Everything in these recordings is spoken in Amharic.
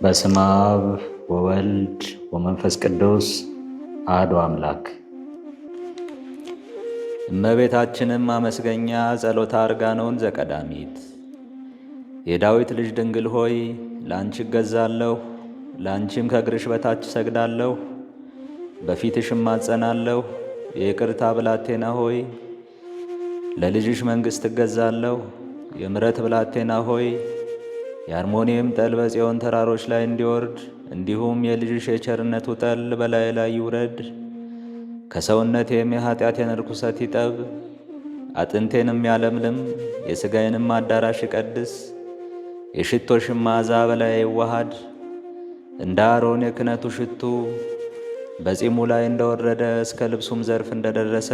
በስመ አብ ወወልድ ወመንፈስ ቅዱስ አሐዱ አምላክ። እመቤታችንም አመስገኛ ጸሎተ አርጋኖን ዘቀዳሚት። የዳዊት ልጅ ድንግል ሆይ ለአንቺ እገዛለሁ፣ ለአንቺም ከእግርሽ በታች እሰግዳለሁ፣ በፊትሽ እማጸናለሁ። የይቅርታ ብላቴና ሆይ ለልጅሽ መንግሥት እገዛለሁ። የምሕረት ብላቴና ሆይ የአርሞንየም ጠል በጽዮን ተራሮች ላይ እንዲወርድ እንዲሁም የልጅሽ የቸርነቱ ጠል በላይ ላይ ይውረድ። ከሰውነቴም የኀጢአቴን ርኩሰት ይጠብ፣ አጥንቴንም ያለምልም፣ የሥጋዬንም አዳራሽ ይቀድስ። የሽቶሽም መዓዛ በላይ ይዋሃድ፣ እንደ አሮን የክህነቱ ሽቱ በጺሙ ላይ እንደወረደ እስከ ልብሱም ዘርፍ እንደደረሰ።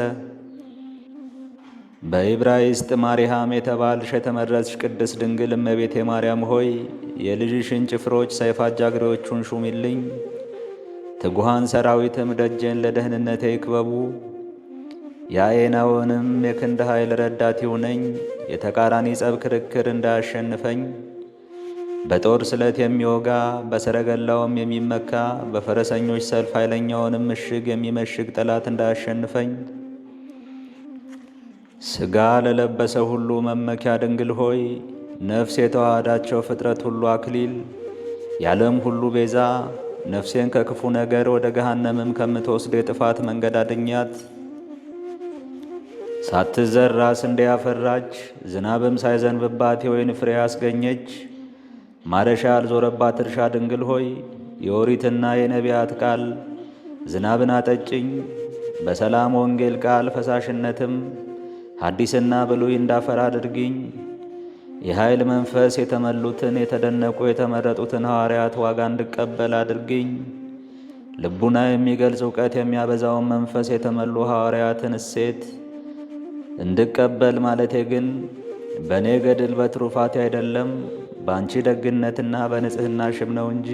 በዕብራይስጥ ማርያም የተባልሽ የተመረጥሽ ቅድስት ድንግል እመቤቴ ማርያም ሆይ የልጅሽን ጭፍሮች ሰይፍ አጃግሬዎቹን ሹሚልኝ። ትጉሃን ሰራዊትም ደጄን ለደህንነቴ ይክበቡ። የአየናውንም የክንድ ኃይል ረዳት ይሁነኝ። የተቃራኒ ጸብ ክርክር እንዳያሸንፈኝ፣ በጦር ስለት የሚወጋ በሰረገላውም የሚመካ በፈረሰኞች ሰልፍ ኃይለኛውንም ምሽግ የሚመሽግ ጠላት እንዳያሸንፈኝ። ሥጋ ለለበሰ ሁሉ መመኪያ ድንግል ሆይ ነፍስ የተዋሃዳቸው ፍጥረት ሁሉ አክሊል፣ የዓለም ሁሉ ቤዛ፣ ነፍሴን ከክፉ ነገር ወደ ገሃነምም ከምትወስድ የጥፋት መንገድ አድኛት። ሳትዘራ ስንዴ ያፈራች፣ ዝናብም ሳይዘንብባት የወይን ፍሬ ያስገኘች፣ ማረሻ ያልዞረባት እርሻ ድንግል ሆይ የኦሪትና የነቢያት ቃል ዝናብን አጠጭኝ። በሰላም ወንጌል ቃል ፈሳሽነትም ሐዲስና ብሉይ እንዳፈራ አድርጊኝ። የኃይል መንፈስ የተመሉትን የተደነቁ የተመረጡትን ሐዋርያት ዋጋ እንድቀበል አድርጊኝ። ልቡና የሚገልጽ እውቀት የሚያበዛውን መንፈስ የተመሉ ሐዋርያትን እሴት እንድቀበል ማለቴ ግን በእኔ ገድል በትሩፋቴ አይደለም፣ በአንቺ ደግነትና በንጽሕናሽም ነው እንጂ።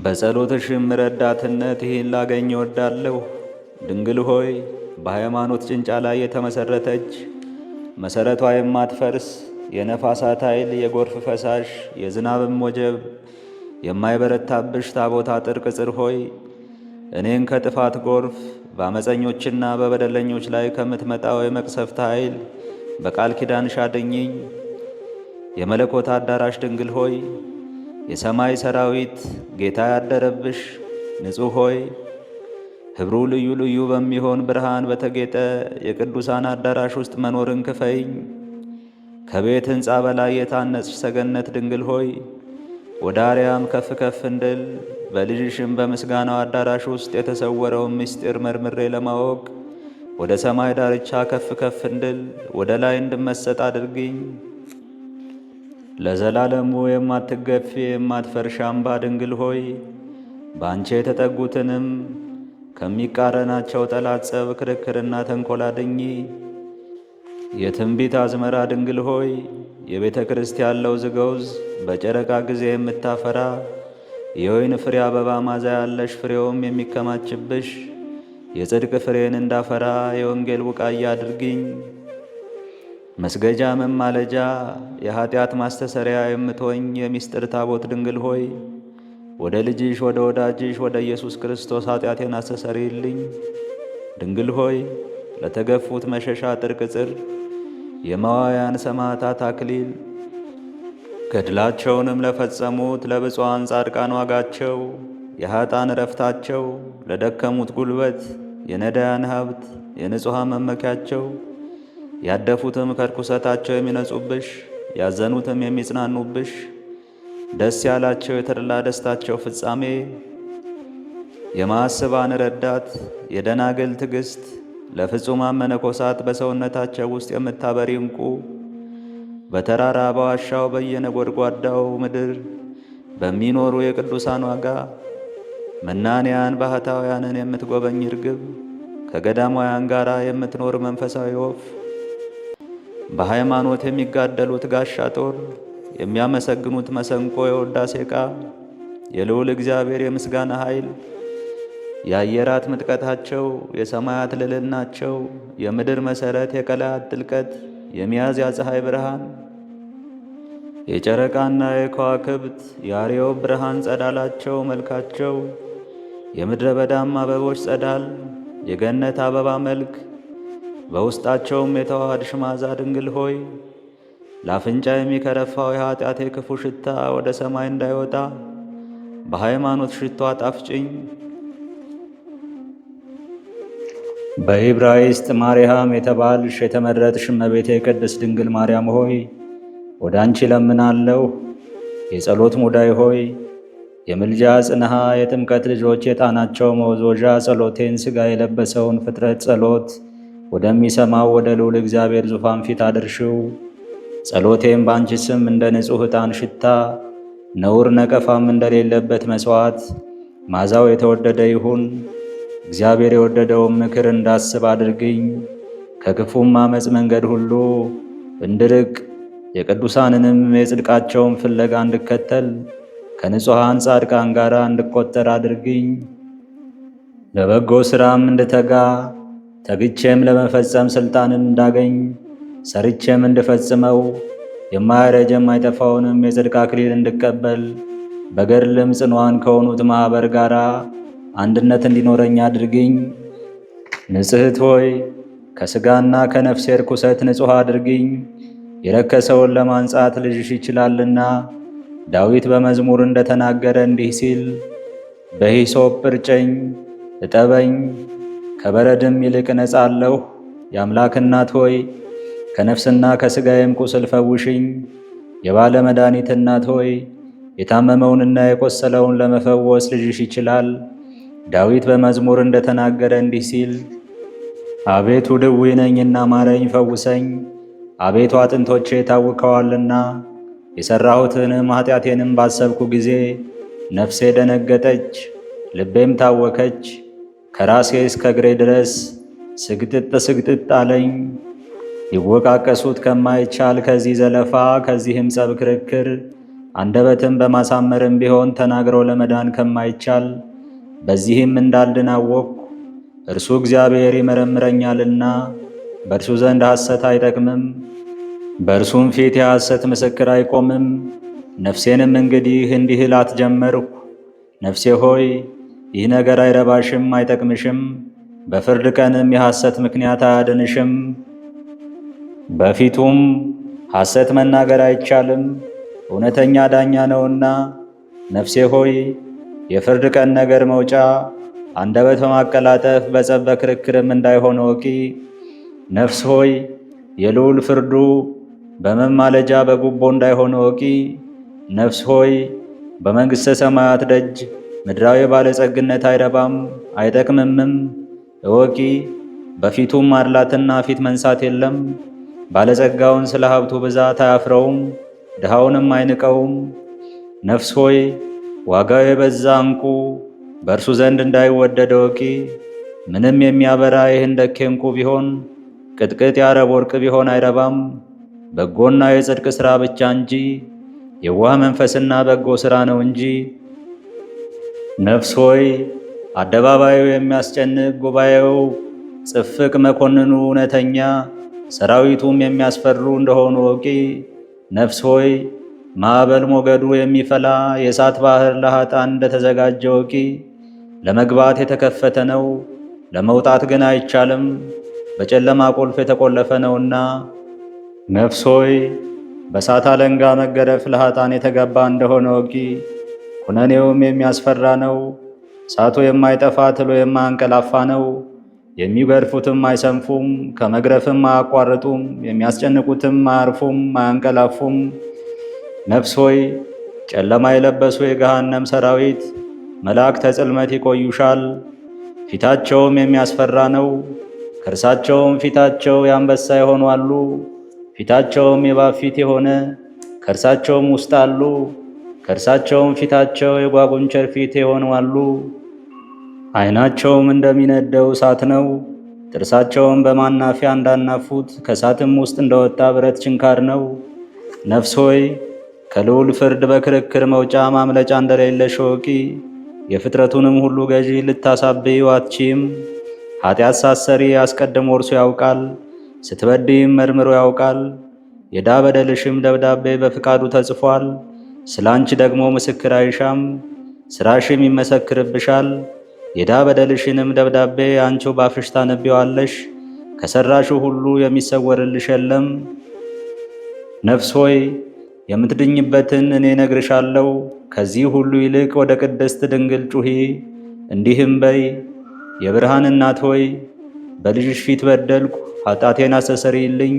በጸሎትሽም ረዳትነት ይህን ላገኝ እወዳለሁ። ድንግል ሆይ በሃይማኖት ጭንጫ ላይ የተመሠረተች መሠረቷ የማትፈርስ የነፋሳት ኃይል የጎርፍ ፈሳሽ የዝናብም ወጀብ የማይበረታብሽ ታቦት አጥር ቅጽር ሆይ እኔን ከጥፋት ጎርፍ በአመፀኞችና በበደለኞች ላይ ከምትመጣው የመቅሰፍት ኃይል በቃል ኪዳንሽ አድኝኝ። የመለኮት አዳራሽ ድንግል ሆይ የሰማይ ሰራዊት ጌታ ያደረብሽ ንጹሕ ሆይ ኅብሩ ልዩ ልዩ በሚሆን ብርሃን በተጌጠ የቅዱሳን አዳራሽ ውስጥ መኖርን ክፈይኝ። ከቤት ሕንፃ በላይ የታነጽሽ ሰገነት ድንግል ሆይ ወደ አርያም ከፍ ከፍ እንድል በልጅሽም በምስጋናው አዳራሽ ውስጥ የተሰወረውን ምስጢር መርምሬ ለማወቅ ወደ ሰማይ ዳርቻ ከፍ ከፍ እንድል ወደ ላይ እንድመሰጥ አድርጊኝ። ለዘላለሙ የማትገፊ የማትፈርሽ አምባ ድንግል ሆይ በአንቺ የተጠጉትንም ከሚቃረናቸው ጠላት ጸብ ክርክርና ተንኰል አድኚ። የትንቢት አዝመራ ድንግል ሆይ የቤተ ክርስቲያን ለውዝ ገውዝ በጨረቃ ጊዜ የምታፈራ የወይን ፍሬ አበባ ማዛ ያለሽ ፍሬውም የሚከማችብሽ የጽድቅ ፍሬን እንዳፈራ የወንጌል ቡቃያ አድርጊኝ። መስገጃ መማለጃ የኀጢአት ማስተሰሪያ የምትሆኝ የምስጢር ታቦት ድንግል ሆይ ወደ ልጅሽ ወደ ወዳጅሽ ወደ ኢየሱስ ክርስቶስ ኀጢአቴን አስተሰርይልኝ። ድንግል ሆይ ለተገፉት መሸሻ አጥር ቅጽር የመዋያን ሰማዕታት አክሊል ገድላቸውንም ለፈጸሙት ለብፁዓን ጻድቃን ዋጋቸው የኀጣን ዕረፍታቸው ለደከሙት ጉልበት የነዳያን ሀብት የንጹሐን መመኪያቸው ያደፉትም ከርኩሰታቸው የሚነጹብሽ ያዘኑትም የሚጽናኑብሽ ደስ ያላቸው የተድላ ደስታቸው ፍጻሜ የማስባን ረዳት የደናግል ትዕግሥት ለፍጹማን መነኮሳት በሰውነታቸው ውስጥ የምታበሪ ዕንቁ በተራራ በዋሻው በየነጎድጓዳው ምድር በሚኖሩ የቅዱሳን ዋጋ መናንያን ባህታውያንን የምትጎበኝ ርግብ ከገዳማውያን ጋር የምትኖር መንፈሳዊ ወፍ በሃይማኖት የሚጋደሉት ጋሻ ጦር የሚያመሰግኑት መሰንቆ የውዳሴ ዕቃ የልዑል እግዚአብሔር የምስጋና ኃይል የአየራት ምጥቀታቸው የሰማያት ልዕልናቸው የምድር መሠረት የቀላያት ጥልቀት የሚያዝያ ፀሐይ ብርሃን የጨረቃና የከዋክብት የአርዮብ ብርሃን ጸዳላቸው መልካቸው፣ የምድረ በዳም አበቦች ጸዳል የገነት አበባ መልክ፣ በውስጣቸውም የተዋሃድሽ መዓዛ ድንግል ሆይ ለአፍንጫ የሚከረፋው የኀጢአቴ ክፉ ሽታ ወደ ሰማይ እንዳይወጣ በሃይማኖት ሽቶ አጣፍጭኝ። በዕብራይስጥ ማርያም የተባልሽ የተመረጥሽ እመቤቴ ቅድስት ድንግል ማርያም ሆይ ወደ አንቺ ለምናለሁ። የጸሎት ሙዳይ ሆይ የምልጃ ጽንሃ የጥምቀት ልጆች የጣናቸው መወዝወዣ ጸሎቴን ሥጋ የለበሰውን ፍጥረት ጸሎት ወደሚሰማው ወደ ልዑል እግዚአብሔር ዙፋን ፊት አድርሽው። ጸሎቴም በአንቺ ስም እንደ ንጹሕ ዕጣን ሽታ ነውር ነቀፋም እንደሌለበት መሥዋዕት ማዛው የተወደደ ይሁን። እግዚአብሔር የወደደውን ምክር እንዳስብ አድርግኝ። ከክፉም ዓመፅ መንገድ ሁሉ እንድርቅ የቅዱሳንንም የጽድቃቸውን ፍለጋ እንድከተል ከንጹሐን ጻድቃን ጋር እንድቈጠር አድርግኝ። ለበጎ ሥራም እንድተጋ ተግቼም ለመፈጸም ሥልጣንን እንዳገኝ ሰርቼም እንድፈጽመው የማያረጅ የማይጠፋውንም የጽድቅ አክሊል እንድቀበል በገድልም ጽኑዓን ከሆኑት ማኅበር ጋር አንድነት እንዲኖረኝ አድርግኝ። ንጽሕት ሆይ ከሥጋና ከነፍሴ ርኩሰት ንጹሕ አድርግኝ። የረከሰውን ለማንጻት ልጅሽ ይችላልና። ዳዊት በመዝሙር እንደተናገረ እንዲህ ሲል በሂሶጵ እርጨኝ እጠበኝ ከበረድም ይልቅ እነጻለሁ። የአምላክ እናት ሆይ ከነፍስና ከሥጋዬም ቁስል ፈውሽኝ። የባለ መድኃኒት እናት ሆይ የታመመውንና የቆሰለውን ለመፈወስ ልጅሽ ይችላል። ዳዊት በመዝሙር እንደተናገረ እንዲህ ሲል አቤቱ ድውይ ነኝና ማረኝ ፈውሰኝ። አቤቱ አጥንቶቼ ታውከዋልና የሠራሁትንም ኃጢአቴንም ባሰብኩ ጊዜ ነፍሴ ደነገጠች፣ ልቤም ታወከች። ከራሴ እስከ እግሬ ድረስ ስግጥጥ ስግጥጥ አለኝ። ሊወቃቀሱት ከማይቻል ከዚህ ዘለፋ ከዚህም ጸብ ክርክር አንደበትም በማሳመርም ቢሆን ተናግረው ለመዳን ከማይቻል በዚህም እንዳልድን አወቅሁ። እርሱ እግዚአብሔር ይመረምረኛልና በእርሱ ዘንድ ሐሰት አይጠቅምም፣ በእርሱም ፊት የሐሰት ምስክር አይቆምም። ነፍሴንም እንግዲህ እንዲህ እላት ጀመርሁ፣ ነፍሴ ሆይ ይህ ነገር አይረባሽም አይጠቅምሽም፣ በፍርድ ቀንም የሐሰት ምክንያት አያድንሽም። በፊቱም ሐሰት መናገር አይቻልም፣ እውነተኛ ዳኛ ነውና። ነፍሴ ሆይ የፍርድ ቀን ነገር መውጫ አንደበት በማቀላጠፍ በጸብ በክርክርም እንዳይሆን ወቂ። ነፍስ ሆይ የልዑል ፍርዱ በመማለጃ በጉቦ እንዳይሆን ወቂ። ነፍስ ሆይ በመንግሥተ ሰማያት ደጅ ምድራዊ ባለጸግነት አይረባም አይጠቅምምም እወቂ። በፊቱም ማድላትና ፊት መንሳት የለም። ባለጸጋውን ስለ ሀብቱ ብዛት አያፍረውም፣ ድሃውንም አይንቀውም። ነፍስ ሆይ ዋጋው የበዛ ዕንቁ በእርሱ ዘንድ እንዳይወደድ እወቂ። ምንም የሚያበራ የህንደኬ ዕንቁ ቢሆን ቅጥቅጥ የአረብ ወርቅ ቢሆን አይረባም። በጎና የጽድቅ ሥራ ብቻ እንጂ የዋህ መንፈስና በጎ ሥራ ነው እንጂ። ነፍስ ሆይ አደባባዩ የሚያስጨንቅ ጉባኤው ጽፍቅ መኮንኑ እውነተኛ ሰራዊቱም የሚያስፈሩ እንደሆኑ ወቂ። ነፍስ ሆይ ማዕበል ሞገዱ የሚፈላ የእሳት ባሕር ለኃጥአን እንደተዘጋጀ ወቂ። ለመግባት የተከፈተ ነው፣ ለመውጣት ግን አይቻልም፣ በጨለማ ቁልፍ የተቆለፈ ነውና። ነፍስ ሆይ በእሳት አለንጋ መገረፍ ለኃጥአን የተገባ እንደሆነ ወቂ። ኩነኔውም የሚያስፈራ ነው፣ እሳቱ የማይጠፋ ትሎ የማያንቀላፋ ነው። የሚገርፉትም አይሰንፉም፣ ከመግረፍም አያቋርጡም፣ የሚያስጨንቁትም አያርፉም አያንቀላፉም። ነፍስ ሆይ ጨለማ የለበሱ የገሃነም ሰራዊት መላእክተ ጽልመት ይቆዩሻል። ፊታቸውም የሚያስፈራ ነው፣ ከእርሳቸውም ፊታቸው የአንበሳ የሆኑ አሉ። ፊታቸውም የእባብ ፊት የሆነ ከእርሳቸውም ውስጥ አሉ። ከእርሳቸውም ፊታቸው የጓጉንቸር ፊት የሆኑ አሉ። ዓይናቸውም እንደሚነደው እሳት ነው። ጥርሳቸውም በማናፊያ እንዳናፉት ከእሳትም ውስጥ እንደወጣ ብረት ችንካር ነው። ነፍስ ሆይ ከልዑል ፍርድ በክርክር መውጫ ማምለጫ እንደሌለሽ እወቂ። የፍጥረቱንም ሁሉ ገዢ ልታሳብዪው አትችይም። ኃጢአት ሳትሰሪ አስቀድሞ እርሱ ያውቃል፣ ስትበድይም መርምሮ ያውቃል። የዕዳ በደልሽም ደብዳቤ በፍቃዱ ተጽፏል። ስለ አንቺ ደግሞ ምስክር አይሻም፣ ሥራሽም ይመሰክርብሻል። የዕዳ በደልሽንም ደብዳቤ አንቺው ባፍሽ ታነቢዋለሽ። ከሠራሽው ሁሉ የሚሰወርልሽ የለም። ነፍስ ሆይ የምትድኝበትን እኔ ነግርሻለሁ። ከዚህ ሁሉ ይልቅ ወደ ቅድስት ድንግል ጩኺ፣ እንዲህም በይ፣ የብርሃን እናት ሆይ በልጅሽ ፊት በደልኩ፣ ኃጢአቴን አስተሰርይልኝ።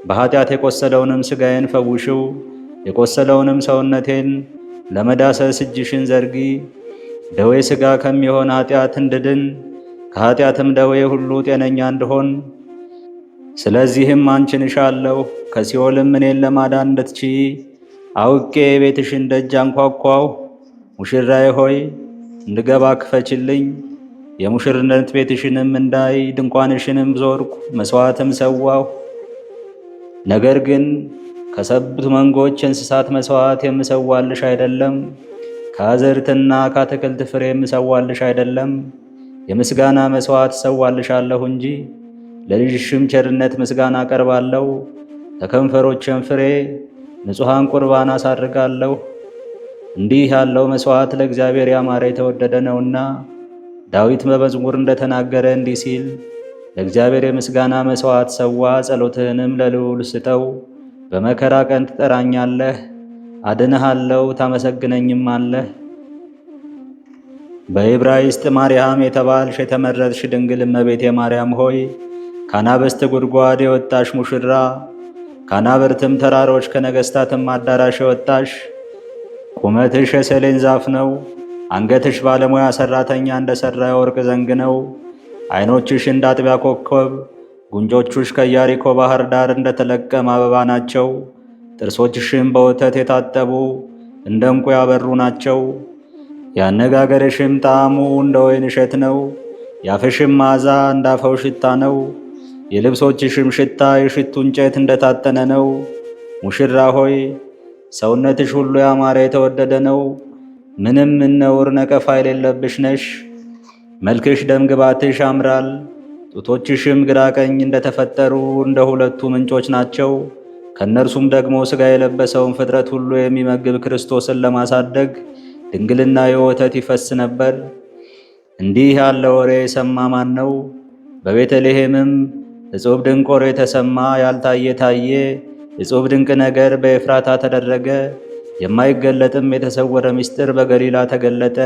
በኃጢአት የቆሰለውንም ሥጋዬን ፈውሽው፣ የቆሰለውንም ሰውነቴን ለመዳሰስ እጅሽን ዘርጊ። ደዌ ሥጋ ከሚሆን ኃጢአት እንድድን ከኃጢአትም ደዌ ሁሉ ጤነኛ እንድሆን። ስለዚህም አንቺን እሻለሁ፣ ከሲኦልም እኔን ለማዳን እንድትችዪ አውቄ የቤትሽን ደጅ አንኳኳሁ። ሙሽራዬ ሆይ እንድገባ ክፈችልኝ። የሙሽርነት ቤትሽንም እንዳይ ድንኳንሽንም ዞርኩ፣ መሥዋዕትም ሰዋሁ። ነገር ግን ከሰቡት መንጎች የእንስሳት መሥዋዕት የምሰዋልሽ አይደለም፣ ከአዝርዕትና ከአትክልት ፍሬ የምሰዋልሽ አይደለም። የምስጋና መሥዋዕት እሰዋልሻለሁ እንጂ። ለልጅሽም ቸርነት ምስጋና አቀርባለሁ። ከከንፈሮችም ፍሬ ንጹሐን ቁርባን አሳርጋለሁ። እንዲህ ያለው መሥዋዕት ለእግዚአብሔር ያማረ የተወደደ ነውና ዳዊት በመዝሙር እንደተናገረ እንዲህ ሲል፣ ለእግዚአብሔር የምስጋና መሥዋዕት ሰዋ፣ ጸሎትህንም ለልዑል ስጠው። በመከራ ቀን ትጠራኛለህ፣ አድንሃለሁ፣ ታመሰግነኝም አለህ። በዕብራይስጥ ማርያም የተባልሽ የተመረጥሽ ድንግል እመቤቴ ማርያም ሆይ ከአናብስት ጉድጓድ የወጣሽ ሙሽራ፣ ከአናብርትም ተራሮች ከነገሥታትም አዳራሽ የወጣሽ፣ ቁመትሽ የሰሌን ዛፍ ነው። አንገትሽ ባለሙያ ሠራተኛ እንደ ሠራ የወርቅ ዘንግ ነው። ዐይኖችሽ እንደ አጥቢያ ኮከብ፣ ጉንጮቹሽ ከኢያሪኮ ባሕር ዳር እንደ ተለቀመ አበባ ናቸው። ጥርሶችሽም በወተት የታጠቡ እንደ ዕንቁ ያበሩ ናቸው። ያነጋገርሽም ጣዕሙ እንደ ወይን እሸት ነው። የአፍሽም መዓዛ እንደ አፈው ሽታ ነው። የልብሶችሽም ሽታ የሽቱ እንጨት እንደታጠነ ነው። ሙሽራ ሆይ ሰውነትሽ ሁሉ ያማረ የተወደደ ነው። ምንም ነውር ነቀፋ የሌለብሽ ነሽ። መልክሽ ደም ግባትሽ ያምራል። ጡቶችሽም ግራ ቀኝ እንደተፈጠሩ እንደ ሁለቱ ምንጮች ናቸው። ከእነርሱም ደግሞ ሥጋ የለበሰውን ፍጥረት ሁሉ የሚመግብ ክርስቶስን ለማሳደግ ድንግልና የወተት ይፈስ ነበር። እንዲህ ያለ ወሬ የሰማ ማን ነው? በቤተልሔምም እጹብ ድንቅ ወሬ ተሰማ። ያልታየ ታየ። እጹብ ድንቅ ነገር በኤፍራታ ተደረገ። የማይገለጥም የተሰወረ ምስጢር በገሊላ ተገለጠ።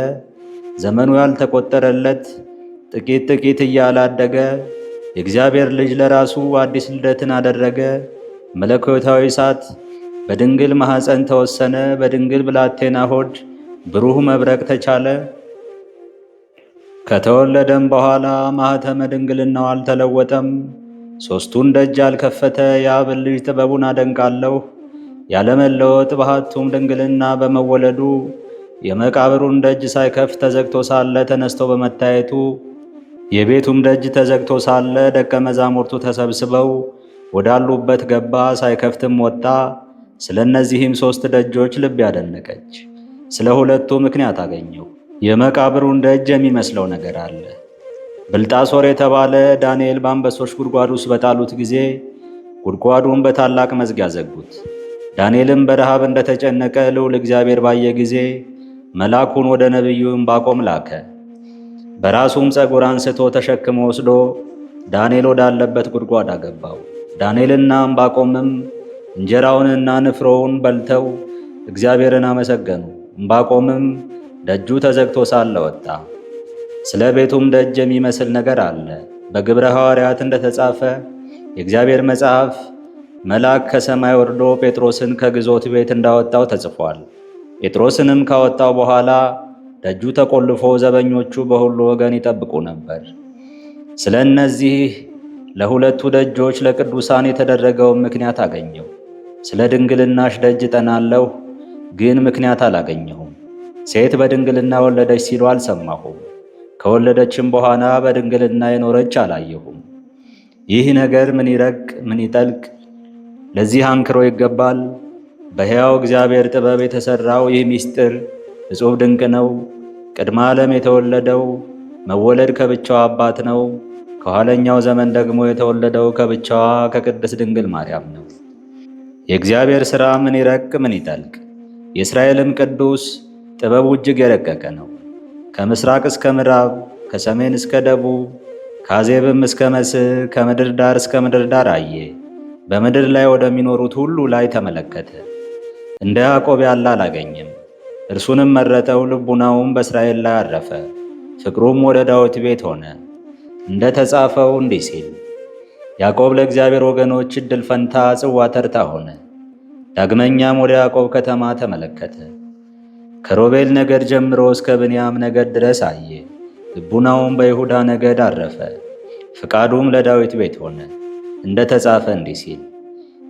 ዘመኑ ያልተቆጠረለት ጥቂት ጥቂት እያለ አደገ። የእግዚአብሔር ልጅ ለራሱ አዲስ ልደትን አደረገ። መለኮታዊ እሳት በድንግል ማኅፀን ተወሰነ። በድንግል ብላቴና ሆድ ብሩህ መብረቅ ተቻለ። ከተወለደም በኋላ ማኅተመ ድንግልናው አልተለወጠም። ሦስቱን ደጅ ያልከፈተ የአብን ልጅ ጥበቡን አደንቃለሁ። ያለመለወጥ በሀቱም ድንግልና በመወለዱ የመቃብሩን ደጅ ሳይከፍት ተዘግቶ ሳለ ተነስቶ በመታየቱ የቤቱም ደጅ ተዘግቶ ሳለ ደቀ መዛሙርቱ ተሰብስበው ወዳሉበት ገባ፣ ሳይከፍትም ወጣ። ስለ እነዚህም 3 ደጆች ልብ ያደነቀች። ስለ 2ቱ ምክንያት አገኘው። የመቃብሩን ደጅ የሚመስለው ነገር አለ። ብልጣሶር የተባለ ዳንኤል በአንበሶች ጉድጓድ ውስጥ በጣሉት ጊዜ ጉድጓዱን በታላቅ መዝጊያ ዘጉት። ዳንኤልም በረሃብ እንደተጨነቀ ልዑል እግዚአብሔር ባየ ጊዜ መልአኩን ወደ ነቢዩ ዕንባቆም ላከ። በራሱም ፀጉር አንስቶ ተሸክሞ ወስዶ ዳንኤል ወዳለበት ጉድጓድ አገባው። ዳንኤልና ዕንባቆምም እንጀራውንና ንፍሮውን በልተው እግዚአብሔርን አመሰገኑ። ዕንባቆምም ደጁ ተዘግቶ ሳለ ወጣ። ስለ ቤቱም ደጅ የሚመስል ነገር አለ። በግብረ ሐዋርያት እንደተጻፈ የእግዚአብሔር መጽሐፍ መልአክ ከሰማይ ወርዶ ጴጥሮስን ከግዞት ቤት እንዳወጣው ተጽፏል። ጴጥሮስንም ካወጣው በኋላ ደጁ ተቆልፎ ዘበኞቹ በሁሉ ወገን ይጠብቁ ነበር። ስለ እነዚህ ለ2ቱ ደጆች ለቅዱሳን የተደረገውን ምክንያት አገኘው። ስለ ድንግልናሽ ደጅ እጠናለሁ፣ ግን ምክንያት አላገኘሁም። ሴት በድንግልና ወለደች ሲሉ አልሰማሁም። ከወለደችም በኋላ በድንግልና የኖረች አላየሁም። ይህ ነገር ምን ይረቅ ምን ይጠልቅ? ለዚህ አንክሮ ይገባል። በሕያው እግዚአብሔር ጥበብ የተሠራው ይህ ምስጢር እጹብ ድንቅ ነው። ቅድመ ዓለም የተወለደው መወለድ ከብቻዋ አባት ነው። ከኋለኛው ዘመን ደግሞ የተወለደው ከብቻዋ ከቅድስት ድንግል ማርያም ነው። የእግዚአብሔር ሥራ ምን ይረቅ ምን ይጠልቅ! የእስራኤልም ቅዱስ ጥበቡ እጅግ የረቀቀ ነው። ከምሥራቅ እስከ ምዕራብ፣ ከሰሜን እስከ ደቡብ፣ ከአዜብም እስከ መስህ፣ ከምድር ዳር እስከ ምድር ዳር አየ። በምድር ላይ ወደሚኖሩት ሁሉ ላይ ተመለከተ። እንደ ያዕቆብ ያለ አላገኘም። እርሱንም መረጠው፣ ልቡናውም በእስራኤል ላይ አረፈ። ፍቅሩም ወደ ዳዊት ቤት ሆነ። እንደ ተጻፈው እንዲህ ሲል ያዕቆብ ለእግዚአብሔር ወገኖች ዕድል ፈንታ ጽዋ ተርታ ሆነ። ዳግመኛም ወደ ያዕቆብ ከተማ ተመለከተ። ከሮቤል ነገድ ጀምሮ እስከ ብንያም ነገድ ድረስ አየ። ልቡናውም በይሁዳ ነገድ አረፈ። ፍቃዱም ለዳዊት ቤት ሆነ። እንደ ተጻፈ እንዲህ ሲል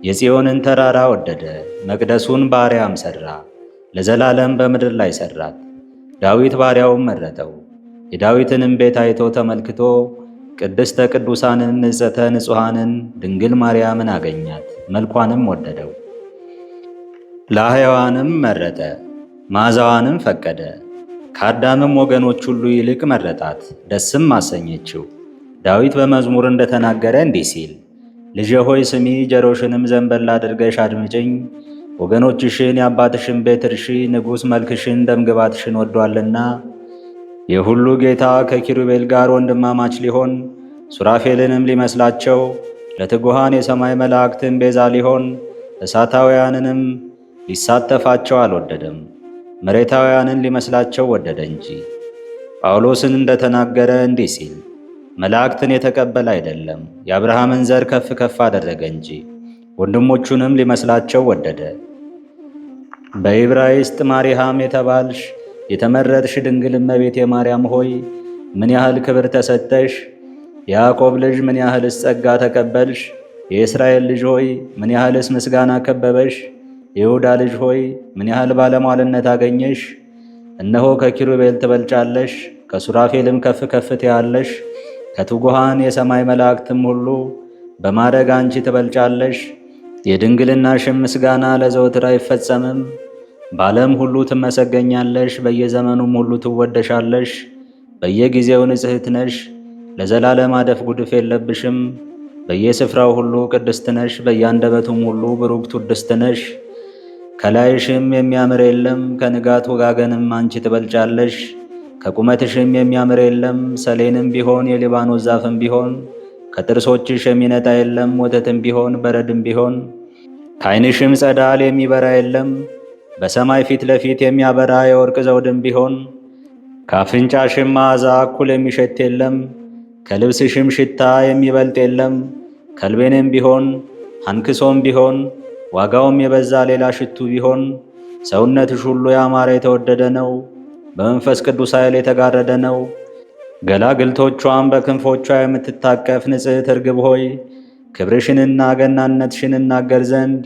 የጽዮንን ተራራ ወደደ፣ መቅደሱን በአርያም ሠራ፣ ለዘላለም በምድር ላይ ሠራት። ዳዊት ባሪያውን መረጠው። የዳዊትንም ቤት አይቶ ተመልክቶ ቅድስተ ቅዱሳንን ንጽሕተ ንጹሐንን ድንግል ማርያምን አገኛት፣ መልኳንም ወደደው። ለሕያዋንም መረጠ፣ መዓዛዋንም ፈቀደ። ከአዳምም ወገኖች ሁሉ ይልቅ መረጣት፣ ደስም አሰኘችው። ዳዊት በመዝሙር እንደተናገረ እንዲህ ሲል ልጄ ሆይ ስሚ፣ ጆሮሽንም ዘንበል አድርገሽ አድምጪኝ። ወገኖችሽን የአባትሽን ቤት እርሺ፣ ንጉሥ መልክሽን ደምግባትሽን ወዷልና። የሁሉ ጌታ ከኪሩቤል ጋር ወንድማማች ሊሆን ሱራፌልንም ሊመስላቸው ለትጉሃን የሰማይ መላእክትን ቤዛ ሊሆን እሳታውያንንም ሊሳተፋቸው አልወደደም፣ መሬታውያንን ሊመስላቸው ወደደ እንጂ። ጳውሎስን እንደተናገረ እንዲህ ሲል መላእክትን የተቀበለ አይደለም፣ የአብርሃምን ዘር ከፍ ከፍ አደረገ እንጂ ወንድሞቹንም ሊመስላቸው ወደደ። በዕብራይስጥ ማሪሃም የተባልሽ የተመረጥሽ ድንግል እመቤቴ ማርያም ሆይ ምን ያህል ክብር ተሰጠሽ! የያዕቆብ ልጅ ምን ያህልስ ጸጋ ተቀበልሽ! የእስራኤል ልጅ ሆይ ምን ያህልስ ምስጋና ከበበሽ! የይሁዳ ልጅ ሆይ ምን ያህል ባለሟልነት አገኘሽ! እነሆ ከኪሩቤል ትበልጫለሽ፣ ከሱራፌልም ከፍ ከፍ ትያለሽ። ከትጉሃን የሰማይ መላእክትም ሁሉ በማዕረግ አንቺ ትበልጫለሽ። የድንግልናሽም ምስጋና ለዘወትር አይፈጸምም። በዓለም ሁሉ ትመሰገኛለሽ፣ በየዘመኑም ሁሉ ትወደሻለሽ። በየጊዜው ንጽሕት ነሽ፣ ለዘላለም አደፍ ጉድፍ የለብሽም። በየስፍራው ሁሉ ቅድስት ነሽ፣ በየአንደበቱም ሁሉ ብሩክት ውድስት ነሽ። ከላይሽም የሚያምር የለም፣ ከንጋት ወጋገንም አንቺ ትበልጫለሽ። ከቁመትሽም የሚያምር የለም፣ ሰሌንም ቢሆን የሊባኖስ ዛፍም ቢሆን። ከጥርሶችሽ የሚነጣ የለም፣ ወተትም ቢሆን በረድም ቢሆን። ከዓይንሽም ጸዳል የሚበራ የለም፣ በሰማይ ፊት ለፊት የሚያበራ የወርቅ ዘውድም ቢሆን። ከአፍንጫሽም መዓዛ እኩል የሚሸት የለም፣ ከልብስሽም ሽታ የሚበልጥ የለም። ከልቤንም ቢሆን አንክሶም ቢሆን ዋጋውም የበዛ ሌላ ሽቱ ቢሆን። ሰውነትሽ ሁሉ ያማረ የተወደደ ነው፣ በመንፈስ ቅዱስ ኃይል የተጋረደ ነው። ገላግልቶቿም በክንፎቿ የምትታቀፍ ንጽሕት እርግብ ሆይ ክብርሽንና ገናነትሽን እናገር ዘንድ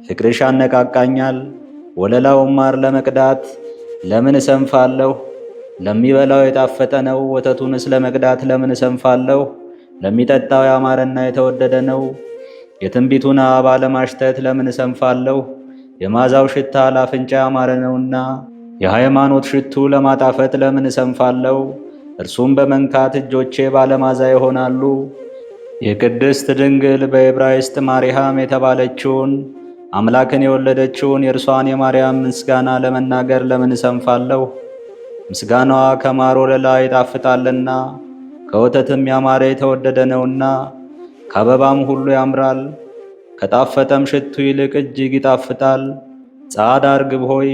ፍቅርሽ ያነቃቃኛል። ወለላውም ማር ለመቅዳት ለምን እሰንፋለሁ? ለሚበላው የጣፈጠ ነው። ወተቱንስ ለመቅዳት ለምን እሰንፋለሁ? ለሚጠጣው ያማረና የተወደደ ነው። የትንቢቱን አበባ ለማሽተት ለምን እሰንፋለሁ? የማዛው ሽታ ለአፍንጫ ያማረ ነውና። የሃይማኖት ሽቱ ለማጣፈጥ ለምን እሰንፋለሁ? እርሱም በመንካት እጆቼ ባለማዛ ይሆናሉ። የቅድስት ድንግል በዕብራይስጥ ማሪሃም የተባለችውን አምላክን የወለደችውን የእርሷን የማርያም ምስጋና ለመናገር ለምን እሰንፋለሁ? ምስጋናዋ ከማር ወለላ ይጣፍጣልና፣ ከወተትም ያማረ የተወደደ ነውና። ከአበባም ሁሉ ያምራል፣ ከጣፈጠም ሽቱ ይልቅ እጅግ ይጣፍጣል። ጻዕዳ ርግብ ሆይ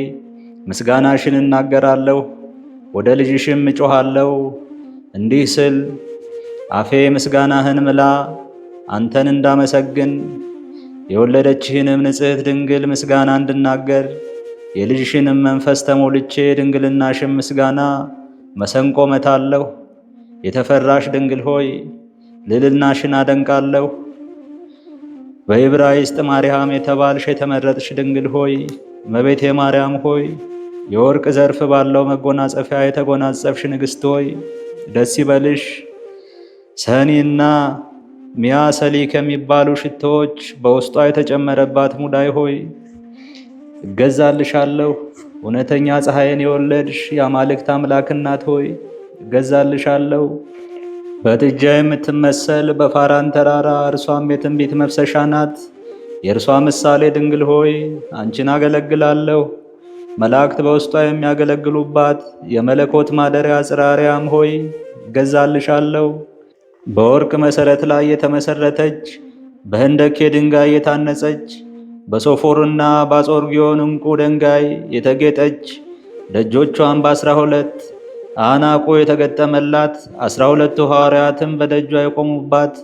ምስጋናሽን እናገራለሁ፣ ወደ ልጅሽም እጮኻለሁ እንዲህ ስል አፌ ምስጋናህን ምላ አንተን እንዳመሰግን። የወለደችህንም ንጽሕት ድንግል ምስጋና እንድናገር የልጅሽንም መንፈስ ተሞልቼ ድንግልናሽም ምስጋና መሰንቆ መታለሁ። የተፈራሽ ድንግል ሆይ ልዕልናሽን አደንቃለሁ። በዕብራይስጥ ማርያም የተባልሽ የተመረጥሽ ድንግል ሆይ እመቤቴ ማርያም ሆይ የወርቅ ዘርፍ ባለው መጎናጸፊያ የተጎናጸፍሽ ንግሥት ሆይ ደስ ይበልሽ። ሰኒና ሚያሰሊ ከሚባሉ ሽቶዎች በውስጧ የተጨመረባት ሙዳይ ሆይ እገዛልሻለሁ። እውነተኛ ፀሐይን የወለድሽ የአማልክት አምላክ እናት ሆይ እገዛልሻለሁ። በጥጃ የምትመሰል በፋራን ተራራ እርሷም የትንቢት መፍሰሻ ናት። የእርሷ ምሳሌ ድንግል ሆይ አንቺን አገለግላለሁ። መላእክት በውስጧ የሚያገለግሉባት የመለኮት ማደሪያ ጽርሐ አርያም ሆይ እገዛልሻለሁ። በወርቅ መሠረት ላይ የተመሠረተች በህንደኬ ድንጋይ የታነጸች በሶፎርና በአጾርጊዮን ዕንቁ ድንጋይ የተጌጠች ደጆቿን በ12 አናቁ የተገጠመላት 12ቱ ሐዋርያትም በደጇ የቆሙባት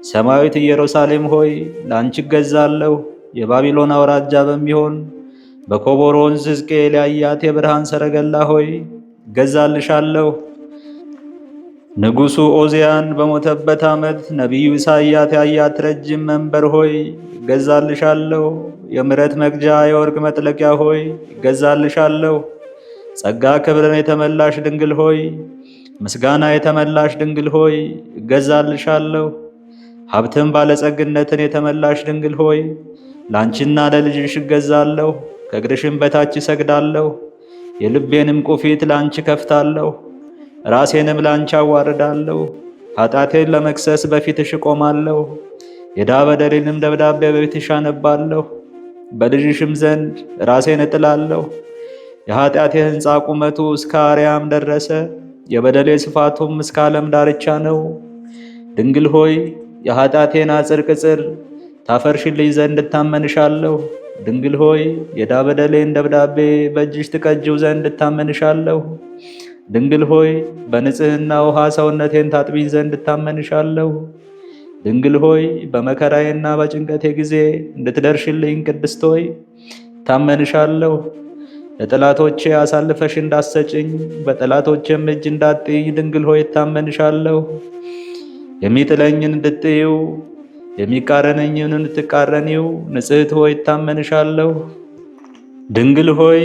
ሰማያዊት ኢየሩሳሌም ሆይ ለአንቺ እገዛለሁ። የባቢሎን አውራጃ በሚሆን በኮቦር ወንዝ ሕዝቅኤል ያያት የብርሃን ሰረገላ ሆይ እገዛልሻለሁ። ንጉሡ ዖዝያን በሞተበት ዓመት ነቢዩ ኢሳይያስ ያያት ረጅም መንበር ሆይ እገዛልሻለሁ። የምሕረት መግጃ የወርቅ መጥለቂያ ሆይ እገዛልሻለሁ። ጸጋ ክብርን የተመላሽ ድንግል ሆይ ምስጋና የተመላሽ ድንግል ሆይ እገዛልሻለሁ። ሀብትን ባለጸግነትን የተመላሽ ድንግል ሆይ ላንቺና ለልጅሽ እገዛለሁ። ከእግርሽም በታች እሰግዳለሁ። የልቤንም ቁፊት ላንቺ ከፍታለሁ። ራሴንም ላንቺ አዋርዳለሁ። ኃጢአቴን ለመክሰስ በፊትሽ እቆማለሁ። የዕዳ በደሌንም ደብዳቤ በፊትሽ አነባለሁ። በልጅሽም ዘንድ ራሴን እጥላለሁ። የኃጢአቴ ሕንፃ ቁመቱ እስከ አርያም ደረሰ። የበደሌ ስፋቱም እስከ ዓለም ዳርቻ ነው። ድንግል ሆይ የኃጢአቴን አጥር ቅጽር ታፈርሽልኝ ዘንድ እታመንሻለሁ። ድንግል ሆይ የዕዳ በደሌን ደብዳቤ በእጅሽ ትቀጅው ዘንድ እታመንሻለሁ። ድንግል ሆይ በንጽሕና ውሃ ሰውነቴን ታጥቢኝ ዘንድ እታመንሻለሁ። ድንግል ሆይ በመከራዬና በጭንቀቴ ጊዜ እንድትደርሽልኝ ቅድስት ሆይ እታመንሻለሁ። ለጠላቶቼ አሳልፈሽ እንዳሰጭኝ በጠላቶቼም እጅ እንዳትጥይኝ ድንግል ሆይ እታመንሻለሁ። የሚጥለኝን እንድትጥዪው የሚቃረነኝን እንድትቃረኒው ንጽሕት ሆይ እታመንሻለሁ። ድንግል ሆይ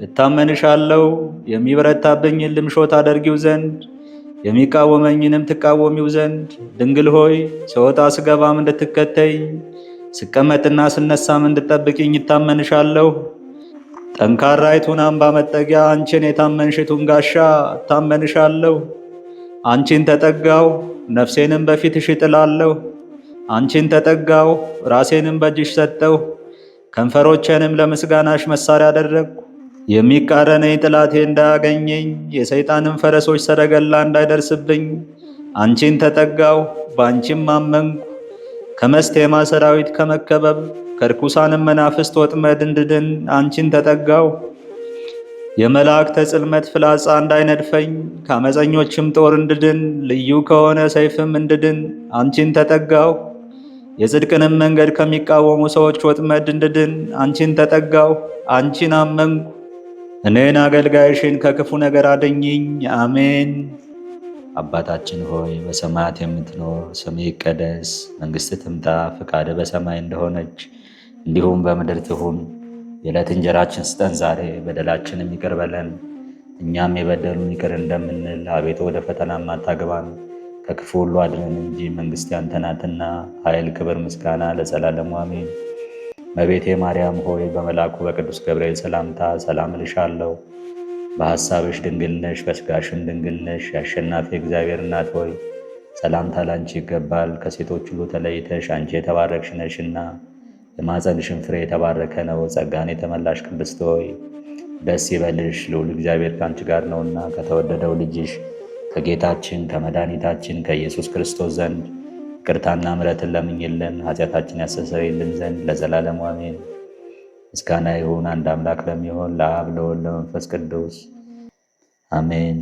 እታመንሻለሁ። የሚበረታብኝን ልምሾ ታደርጊው ዘንድ የሚቃወመኝንም ትቃወሚው ዘንድ ድንግል ሆይ ስወጣ ስገባም እንድትከተይኝ ስቀመጥና ስነሳም እንድትጠብቂኝ እታመንሻለሁ። ጠንካራይቱን አምባ መጠጊያ አንቺን የታመንሽቱን ጋሻ እታመንሻለሁ። አንቺን ተጠጋው ነፍሴንም በፊትሽ እጥላለሁ። አንቺን ተጠጋው ራሴንም በእጅሽ ሰጠሁ። ከንፈሮቼንም ለምስጋናሽ መሳሪያ አደረግኩ። የሚቃረነኝ ጠላቴ እንዳያገኘኝ የሰይጣንም ፈረሶች ሰረገላ እንዳይደርስብኝ አንቺን ተጠጋው በአንቺም አመንኩ። ከመስቴማ ሰራዊት ከመከበብ ከርኩሳንም መናፍስት ወጥመድ እንድድን አንቺን ተጠጋው። የመላእክተ ጽልመት ፍላጻ እንዳይነድፈኝ ከአመፀኞችም ጦር እንድድን ልዩ ከሆነ ሰይፍም እንድድን አንቺን ተጠጋው። የጽድቅንም መንገድ ከሚቃወሙ ሰዎች ወጥመድ እንድድን አንቺን ተጠጋው። አንቺን አመንኩ። እኔን አገልጋይሽን ከክፉ ነገር አድኝኝ። አሜን። አባታችን ሆይ በሰማያት የምትኖር ስምህ ይቀደስ፣ መንግሥትህ ትምጣ፣ ፈቃድህ በሰማይ እንደሆነች እንዲሁም በምድር ትሁን። የዕለት እንጀራችን ስጠን ዛሬ፣ በደላችንም ይቅር በለን እኛም የበደሉን ይቅር እንደምንል፣ አቤቱ ወደ ፈተናም አታግባን ከክፉ ሁሉ አድነን እንጂ መንግሥት ያንተ ናትና፣ ኃይል፣ ክብር፣ ምስጋና ለዘላለሙ አሜን። እመቤቴ ማርያም ሆይ በመልአኩ በቅዱስ ገብርኤል ሰላምታ ሰላም እልሻለሁ። በሐሳብሽ ድንግል ነሽ፣ በሥጋሽም ድንግል ነሽ። የአሸናፊ እግዚአብሔር እናት ሆይ ሰላምታ ላንቺ ይገባል። ከሴቶች ሁሉ ተለይተሽ አንቺ የተባረክሽ ነሽና የማኅፀንሽን ፍሬ የተባረከ ነው። ጸጋን የተመላሽ ቅድስት ሆይ ደስ ይበልሽ፣ ልዑል እግዚአብሔር ከአንቺ ጋር ነውና ከተወደደው ልጅሽ ከጌታችን ከመድኃኒታችን ከኢየሱስ ክርስቶስ ዘንድ ይቅርታና ምሕረትን ለምኝልን ኃጢአታችን ያስተሰርይልን ዘንድ ለዘላለሙ አሜን። ምስጋና ይሁን አንድ አምላክ ለሚሆን ለአብ ለወልድ ለመንፈስ ቅዱስ አሜን።